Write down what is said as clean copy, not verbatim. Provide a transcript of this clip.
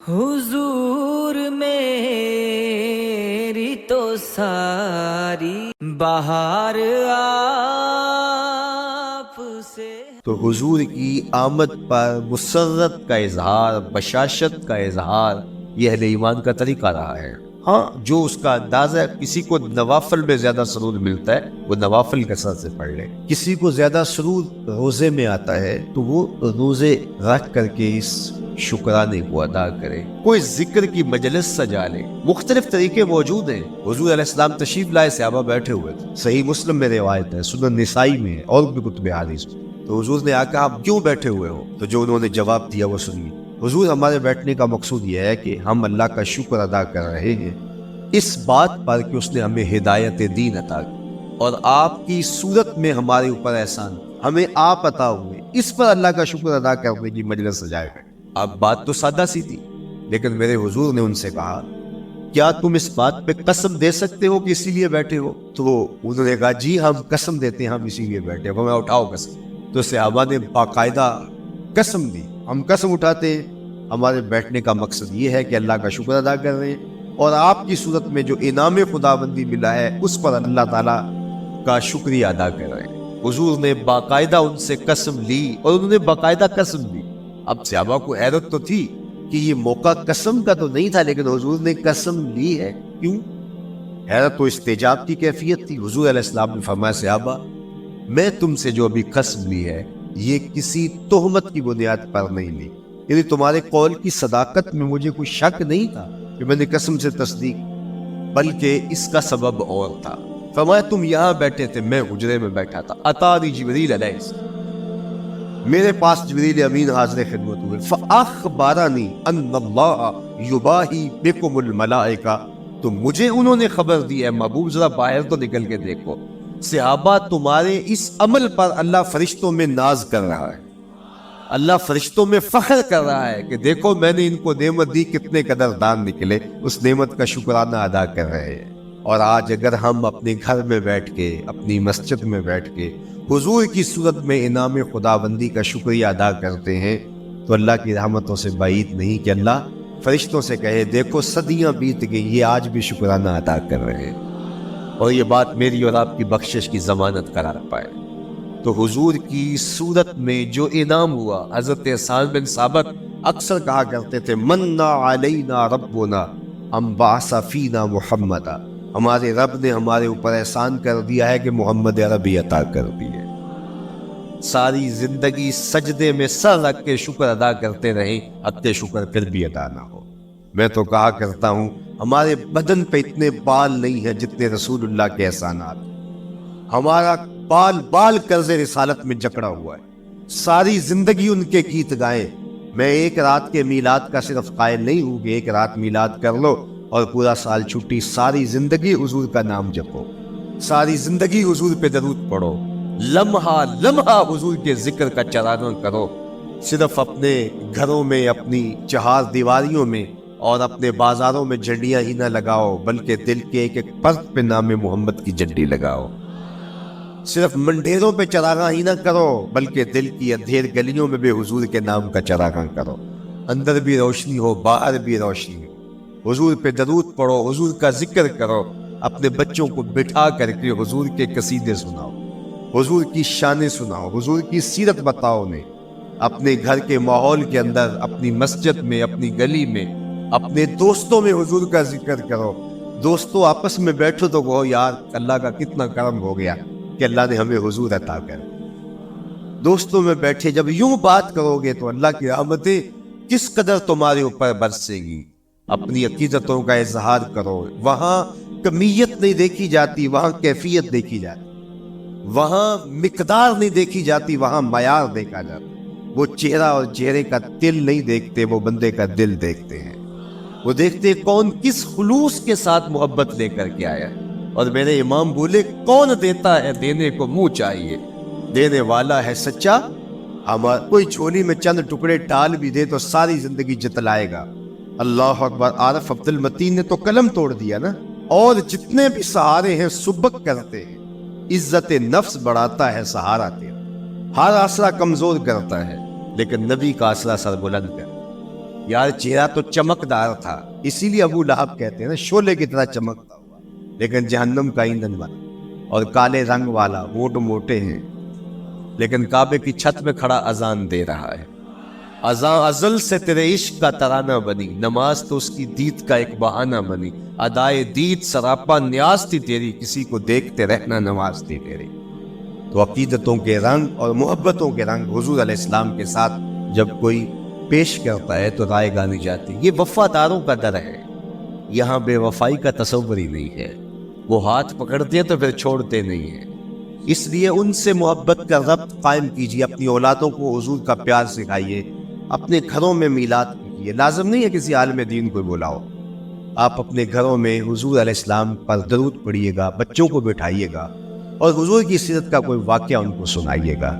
حضور میری تو ساری بہار آپ سے۔ تو حضور کی آمد پر مسرت کا اظہار، بشاشت کا اظہار یہ اہل ایمان کا طریقہ رہا ہے۔ ہاں، جو اس کا اندازہ ہے، کسی کو نوافل میں زیادہ سرور ملتا ہے وہ نوافل کثرت سے پڑھ لے، کسی کو زیادہ سرور روزے میں آتا ہے تو وہ روزے رکھ کر کے اس شکرانے کو ادا کرے، کوئی ذکر کی مجلس سجا لے۔ مختلف طریقے موجود ہیں۔ حضور علیہ السلام تشریف لائے، صحابہ بیٹھے ہوئے تھے، صحیح مسلم میں روایت ہے، سنن نسائی میں ہے اور بھی کتب حدیث میں۔ تو حضور نے کہا آپ کیوں بیٹھے ہوئے ہو؟ تو جو انہوں نے جواب دیا وہ سنیے۔ حضور ہمارے بیٹھنے کا مقصود یہ ہے کہ ہم اللہ کا شکر ادا کر رہے ہیں اس بات پر کہ اس نے ہمیں ہدایت دین عطا کی اور آپ کی صورت میں ہمارے اوپر احسان ہمیں آپ عطا ہوئے، اس پر اللہ کا شکر ادا کرنے کی مجلس سجائے گئے۔ اب بات تو سادہ سی تھی، لیکن میرے حضور نے ان سے کہا کیا تم اس بات پہ قسم دے سکتے ہو کہ اسی لیے بیٹھے ہو؟ تو انہوں نے کہا جی ہم قسم دیتے ہیں، ہم اسی لیے بیٹھے ہو۔ میں اٹھاؤ قسم۔ تو صحابہ نے باقاعدہ قسم دی، ہم قسم اٹھاتے ہیں، ہمارے بیٹھنے کا مقصد یہ ہے کہ اللہ کا شکر ادا کر رہے ہیں اور آپ کی صورت میں جو انعام خداوندی ملا ہے اس پر اللہ تعالیٰ کا شکریہ ادا کر رہے ہیں۔ حضور نے باقاعدہ ان سے قسم لی اور انہوں نے باقاعدہ قسم دی۔ اب صحابہ کو حیرت تو تھی کہ یہ موقع قسم کا تو نہیں تھا، لیکن حضور نے قسم لی ہے، کیوں؟ حیرت تو استجاب کی کیفیت تھی۔ حضور علیہ السلام نے فرمایا صحابہ میں تم سے جو ابھی قسم لی ہے یہ کسی تہمت کی بنیاد پر نہیں لی، یعنی تمہارے قول کی صداقت میں مجھے کوئی شک نہیں تھا کہ میں نے قسم سے تصدیق، بلکہ اس کا سبب اور تھا۔ فرمایا تم یہاں بیٹھے تھے، میں حجرے میں بیٹھا تھا، اتانی جبریل علیہ السلام، میرے پاس جبریل امین حاضر خدمت ہوئے، فاخبرنی ان اللہ یباہی بکم الملائکہ، تو مجھے انہوں نے خبر دی ہے محبوب ذرا باہر تو نکل کے دیکھو، صحابہ تمہارے اس عمل پر اللہ فرشتوں میں ناز کر رہا ہے، اللہ فرشتوں میں فخر کر رہا ہے کہ دیکھو میں نے ان کو نعمت دی، کتنے قدردان نکلے، اس نعمت کا شکرانہ ادا کر رہے ہیں۔ اور آج اگر ہم اپنے گھر میں بیٹھ کے، اپنی مسجد میں بیٹھ کے حضور کی صورت میں انعام خداوندی کا شکریہ ادا کرتے ہیں تو اللہ کی رحمتوں سے بعید نہیں کہ اللہ فرشتوں سے کہے دیکھو صدیاں بیت گئی، یہ آج بھی شکرانہ ادا کر رہے ہیں، اور یہ بات میری اور آپ کی بخشش کی ضمانت قرار پائے۔ تو حضور کی صورت میں جو انعام ہوا، حضرت حسان بن ثابت اکثر کہا کرتے تھے منّا علینا ربنا ام بعث فینا محمدا، ہمارے رب نے ہمارے اوپر احسان کر دیا ہے کہ محمد عربی عطا کر دی ہے۔ ساری زندگی سجدے میں سر رکھ کے شکر ادا کرتے رہیں، حق شکر پھر بھی ادا نہ ہو۔ میں تو کہا کرتا ہوں ہمارے بدن پہ اتنے بال نہیں ہیں جتنے رسول اللہ کے احسانات، ہمارا بال بال قرض رسالت میں جکڑا ہوا ہے، ساری زندگی ان کے گیت گائیں۔ میں ایک رات کے میلاد کا صرف قائل نہیں ہوں کہ ایک رات میلاد کر لو اور پورا سال چھٹی، ساری زندگی حضور کا نام جپو، ساری زندگی حضور پہ درود پڑھو، لمحہ لمحہ حضور کے ذکر کا چرانہ کرو، صرف اپنے گھروں میں، اپنی چہار دیواریوں میں اور اپنے بازاروں میں جھنڈیاں ہی نہ لگاؤ، بلکہ دل کے ایک ایک فرد پہ نام محمد کی جھنڈی لگاؤ۔ صرف منڈیروں پہ چراغاں ہی نہ کرو، بلکہ دل کی اندھیر گلیوں میں بھی حضور کے نام کا چراغاں کرو، اندر بھی روشنی ہو باہر بھی روشنی ہو، حضور پہ درود پڑھو، حضور کا ذکر کرو، اپنے بچوں کو بٹھا کر کے حضور کے قصیدے سناؤ، حضور کی شانیں سناؤ، حضور کی سیرت بتاؤ انہیں، اپنے گھر کے ماحول کے اندر، اپنی مسجد میں، اپنی گلی میں، اپنے دوستوں میں حضور کا ذکر کرو۔ دوستوں آپس میں بیٹھو تو کہو یار اللہ کا کتنا کرم ہو گیا کہ اللہ نے ہمیں حضور عطا کر۔ دوستوں میں بیٹھے جب یوں بات کرو گے تو اللہ کی رحمتیں کس قدر تمہارے اوپر برسے گی۔ اپنی عقیدتوں کا اظہار کرو، وہاں کمیت نہیں دیکھی جاتی، وہاں کیفیت دیکھی جاتی، وہاں مقدار نہیں دیکھی جاتی، وہاں معیار دیکھا جاتا۔ وہ چہرہ اور چہرے کا دل نہیں دیکھتے، وہ بندے کا دل دیکھتے ہیں، وہ دیکھتے کون کس خلوص کے ساتھ محبت لے کر کے آیا۔ اور میرے امام بولے کون دیتا ہے دینے کو منہ چاہیے، دینے والا ہے سچا ہمارا، کوئی چھولی میں چند ٹکڑے ڈال بھی دے تو ساری زندگی جتلائے گا۔ اللہ اکبر۔ عارف عبد المتین نے تو قلم توڑ دیا نا، اور جتنے بھی سہارے ہیں سبک کرتے ہیں، عزت نفس بڑھاتا ہے سہارا تیرا، ہر آسرا کمزور کرتا ہے لیکن نبی کا آسرا سر بلند کر۔ یار چہرہ تو چمکدار تھا، اسی لیے ابو لہب کہتے ہیں نا شعلے کی طرح چمکتا ہوا، لیکن جہنم کا ایندھن بنا اور کالے رنگ والا، ہونٹ موٹے ہیں، لیکن کعبے کی چھت میں کھڑا اذان دے رہا ہے۔ اذان ازل سے تیرے عشق کا ترانہ بنی، نماز تو اس کی دید کا ایک بہانہ بنی، ادائے دید سراپا نیاز تھی تیری، کسی کو دیکھتے رہنا نماز تھی تیری۔ تو عقیدتوں کے رنگ اور محبتوں کے رنگ حضور علیہ السلام کے ساتھ جب کوئی پیش کرتا ہے تو رائے گانی جاتی۔ یہ وفاداروں کا در ہے، یہاں بے وفائی کا تصور ہی نہیں ہے، وہ ہاتھ پکڑتے ہیں تو پھر چھوڑتے نہیں ہیں۔ اس لیے ان سے محبت کا ربط قائم کیجیے، اپنی اولادوں کو حضور کا پیار سکھائیے، اپنے گھروں میں میلاد کیجیے۔ لازم نہیں ہے کسی عالم دین کو بلاؤ، آپ اپنے گھروں میں حضور علیہ السلام پر درود پڑھیے گا، بچوں کو بٹھائیے گا اور حضور کی سیرت کا کوئی واقعہ ان کو سنائیے گا۔